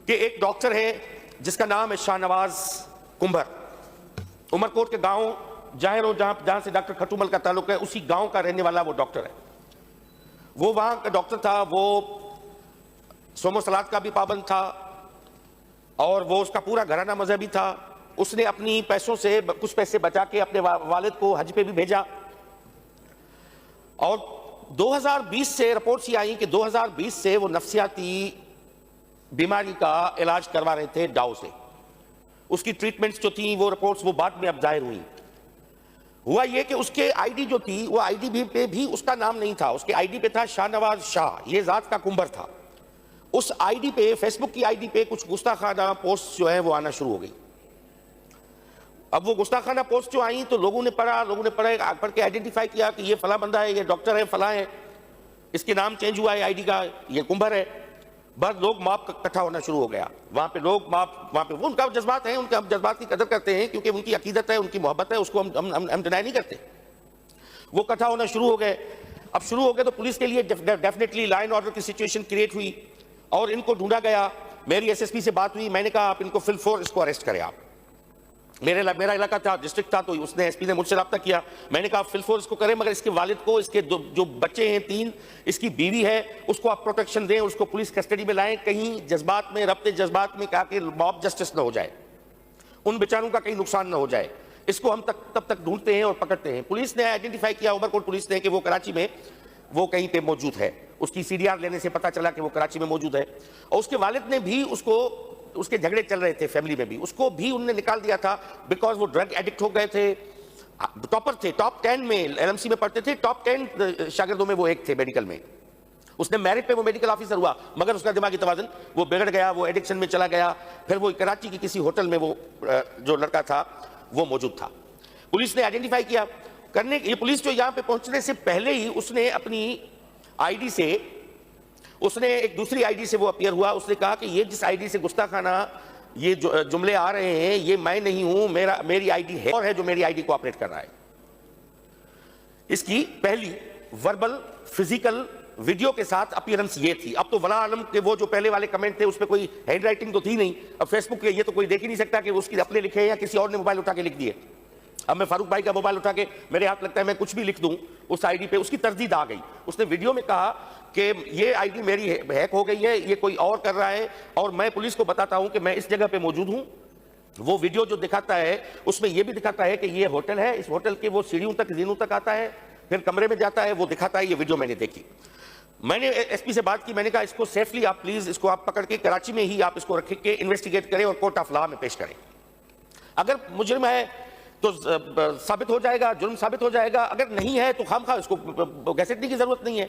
कि एक डॉक्टर है जिसका नाम है शाहनवाज कुंभर, उमरकोट के गांव जाहिर जहां से डॉक्टर खटूमल का ताल्लुक है, उसी गांव का रहने वाला वो डॉक्टर है। वो वहां का डॉक्टर था, वो सोमो सलात का भी पाबंद था और वो उसका पूरा घराना मजहबी था। उसने अपनी पैसों से कुछ पैसे बचा के अपने वालिद को हज पे भी भेजा। और 2020 से रिपोर्ट्स ये आई कि 2020 से वो नफ्सियाती बीमारी का इलाज करवा रहे थे डाउ से। उसकी ट्रीटमेंट्स जो थी वो रिपोर्ट्स वो बाद में अब जाहिर हुई। हुआ ये कि उसके आईडी जो थी वो आईडी पे भी उसका नाम नहीं था, उसके आईडी पे था शाहनवाज शाह, ये जात का कुंभर था। उस आईडी पे, फेसबुक की आईडी पे कुछ गुस्ताखाना पोस्ट जो है वो आना शुरू हो गई। अब वो गुस्ताखाना पोस्ट जो आई तो लोगों ने पढ़ के आइडेंटिफाई किया कि ये फला बंदा है, ये डॉक्टर है, फला है, इसके नाम चेंज हुआ है आईडी का, ये कुंभर है। बस लोग माप इकट्ठा होना शुरू हो गया वहां पे। लोग माप वहां पे, वो उनका जज्बात है, उनके हम जज्बात की कदर करते हैं क्योंकि उनकी अकीदत है, उनकी मोहब्बत है, उसको हम डिनाई नहीं करते। वो इकट्ठा होना शुरू हो गए। अब शुरू हो गए तो पुलिस के लिए डेफिनेटली लॉ एंड ऑर्डर की सिचुएशन क्रिएट हुई और इनको ढूंढा गया। मेरी एसएसपी से बात हुई, मैंने कहा आप इनको फिल फोर इसको अरेस्ट करें। आप मेरा इलाका था, डिस्ट्रिक्ट था, तो उसने एसपी ने मुझसे रब्ता किया। मैंने कहा फिल फोर इसको करें, मगर इसके वालिद को, इसके जो बच्चे हैं 3, इसकी बीवी है, उसको आप प्रोटेक्शन दें, उसको पुलिस कस्टडी में लाएं। कहीं जज्बात में, रब्ते जज्बात में कहा कि मॉब जस्टिस ना हो जाए, उन बेचारों का कहीं नुकसान ना हो जाए। इसको हम तब तक ढूंढते हैं और पकड़ते हैं। पुलिस ने आइडेंटिफाई किया, उमरकोट पुलिस ने, कि वो कराची में वो कहीं पे मौजूद है। उसकी सीडीआर लेने से पता चला कि वो कराची में मौजूद है। और उसके वालिद ने भी उसके झगड़े चल रहे थे फैमिली में भी, उसको भी उन्होंने निकाल दिया था बिकॉज वो ड्रग एडिक्ट हो गए थे। टॉपर थे, टॉप 10 में एलएमसी में पढ़ते थे, टॉप 10 शागिर्दों में वो एक थे मेडिकल में। उसने मेरिट पे वो मेडिकल ऑफिसर हुआ, मगर उसका दिमागी तवाज़ुन वो बिगड़ गया, वो एडिक्शन में चला गया। फिर वो कराची की किसी होटल में वो जो लड़का था वो मौजूद था। पुलिस ने आइडेंटिफाई किया ये पुलिस जो यहाँ पे पहुंचने से पहले ही उसने अपनी आईडी से, उसने एक दूसरी आईडी से वो अपीयर हुआ। उसने कहा कि ये जिस आईडी से गुस्ताखाना ये जुमले आ रहे हैं ये मैं नहीं हूं, मेरी आईडी है और है जो मेरी आईडी को ऑपरेट कर रहा है। इसकी पहली वर्बल फिजिकल वीडियो के साथ अपीयरेंस ये थी। अब तो वला आलम के वो जो पहले वाले कमेंट थे उस पर कोई हैंड राइटिंग तो थी नहीं। अब फेसबुक के ये तो कोई देख ही नहीं सकता कि उसकी अपने लिखे या किसी और ने मोबाइल उठा के लिख दिए। अब मैं फारूक भाई का मोबाइल उठा के मेरे हाथ लगता है मैं कुछ भी लिख दूं उस आईडी पे, उसकी तरजीद आ गई। उसने वीडियो में कहा कि ये आईडी मेरी हैक हो गई है, ये कोई और कर रहा है और मैं पुलिस को बताता हूं कि मैं इस जगह पे मौजूद हूं। वो वीडियो जो दिखाता है उसमें ये भी दिखाता है कि ये होटल है, इस होटल के वो सीढ़ियों तक, जीनों तक आता है, फिर कमरे में जाता है, वो दिखाता है। ये वीडियो मैंने देखी। मैंने एसपी से बात की, मैंने कहा इसको सेफली आप प्लीज इसको आप पकड़ के कराची में ही आप इसको रख के इन्वेस्टिगेट करें और कोर्ट ऑफ लॉ में पेश करें। अगर मुजरिम है तो साबित हो जाएगा, जुर्म साबित हो जाएगा। अगर नहीं है तो खामखा इसको घसीटने की जरूरत नहीं है।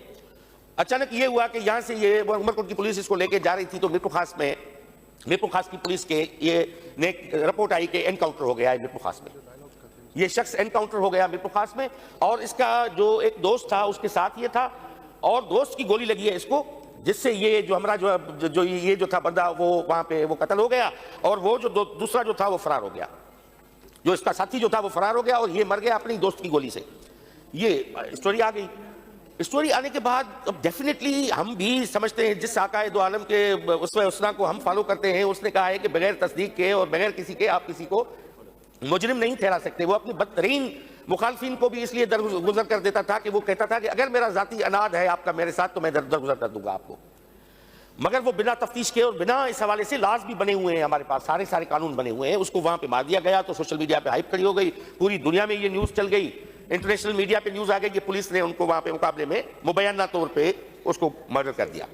अचानक ये हुआ कि यहां से ये उमरकोट की पुलिस इसको लेके जा रही थी तो मीरपुर खास की पुलिस के ये ने रिपोर्ट आई कि एनकाउंटर हो गया है मीरपुर खास में। ये शख्स एनकाउंटर हो गया मीरपुर खास में और इसका जो एक दोस्त था उसके साथ ये था और दोस्त की गोली लगी है इसको, जिससे ये जो हमारा जो ये जो था बंदा वो वहां पे वो कत्ल हो गया और वो जो दूसरा जो था वो फरार हो गया। जो इसका साथी जो था वो फरार हो गया और ये मर गया अपनी दोस्त की गोली से। ये स्टोरी आ गई। स्टोरी आने के बाद अब डेफिनेटली हम भी समझते हैं, जिस आकाए दो आलम के उसना को हम फॉलो करते हैं, उसने कहा है कि बगैर तस्दीक के और बगैर किसी के आप किसी को मुजरिम नहीं ठहरा सकते। वो अपनी बदतरीन मुखालफिन को भी इसलिए दरगुजर कर देता था कि वो कहता था कि अगर मेरा जाती अनाद है आपका मेरे साथ तो मैं दरगुजर कर दूंगा आपको। मगर वो बिना तफ्तीश के और बिना इस हवाले से लाज भी बने हुए हैं, हमारे पास सारे कानून बने हुए हैं। उसको वहां पे मार दिया गया तो सोशल मीडिया पे हाइप खड़ी हो गई, पूरी दुनिया में ये न्यूज चल गई, इंटरनेशनल मीडिया पे न्यूज आ गई कि पुलिस ने उनको वहां पे मुकाबले में मुबैना तौर पे उसको मर्डर कर दिया।